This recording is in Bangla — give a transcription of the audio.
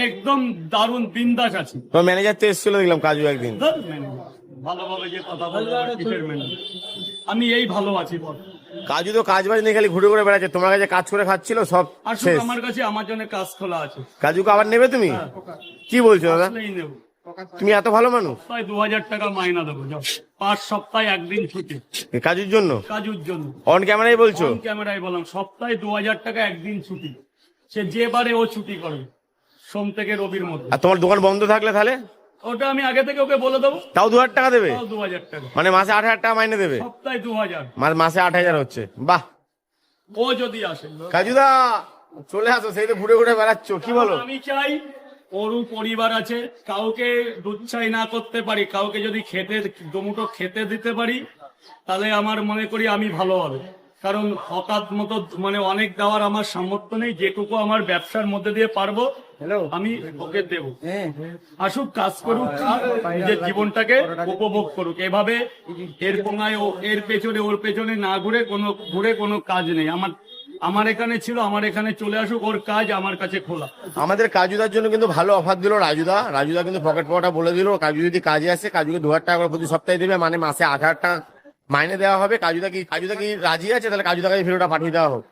একদম দারুণ বিন্দাস আছে। তো ম্যানেজার তো এসেছিল দেখলাম কাজু একদিন। ধর manager, ভালোভাবে যে কথা বলবো কিসের manager? আমি এই ভালো আছি বল। কাজু তো কাজ বাজ নিয়ে খালি ঘুরে ঘুরে বেড়াচ্ছে, তোমার কাছে কাজ করে খাচ্ছিল সব আসুক শেষ। আমার কাছে, আমার জন্য কাজ খোলা আছে। কাজুকে আবার নেবে তুমি? হ্যাঁ। কি বলছো দাদা, আসলেই নেবো। তুমি এত ভালো মানুষ? সপ্তাহে 2000 টাকা মাইনা দেবো, যাও 5 সপ্তাহে একদিন ছুটি এই কাজুর জন্য কাজুর জন্য। অন ক্যামেরাই বলছো? অন ক্যামেরায় বললাম, সপ্তাহে 2000 টাকা একদিন ছুটি, সে যে বারে ও ছুটি করবে, সোম থেকে রবির মধ্যে। আর তোমার দোকান বন্ধ থাকলে তাহলে? ওটা আমি আগে থেকে ওকে বলে দেবো, তাও 2000 টাকা দেবে? তাও 2000 টাকা, মানে মাসে 8000 টাকা মাইনে দেবে? সপ্তাহে 2000। মাসে 8000 হচ্ছে, বাহ। ও যদি আসে, কাজুদা চলে আসো, সেই তো ঘুরে ঘুরে বেড়াচ্ছ, কি বলো? আমি চাই ওরও পরিবার আছে, কাউকে দুচ্ছাই না করতে পারি, কাউকে যদি খেতে দুমুঠো খেতে দিতে পারি, তাহলে আমার মনে করি আমি ভালো হবে। কারণ হঠাৎ মতো মানে অনেক দেওয়ার আমার সামর্থ্য নেই, যেটুকু আমার ব্যবসার মধ্যে দিয়ে পারবো আমি ওকে দেবো। আসুক, কাজ করুক, নিজের জীবনটাকে উপভোগ করুক। এভাবে এর কোনায় এর পেছনে ওর পেছনে না ঘুরে কোনো কাজ নেই। আমার এখানে ছিল, আমার এখানে চলে আসুক, ওর কাজ আমার কাছে খোলা। আমাদের কাজুদার জন্য কিন্তু ভালো অফার দিল রাজুদা কিন্তু পকেট পাওয়াটা বলে দিল, কাজু যদি কাজে আসে কাজুকে 2000 টাকা করে প্রতি সপ্তাহে দেবে, মানে মাসে 8000 টাকা মাইনে দেওয়া হবে। কাজুদা কি রাজি আছে? তাহলে কাজুদাকে ভিডিওটা পাঠিয়ে দেওয়া হোক।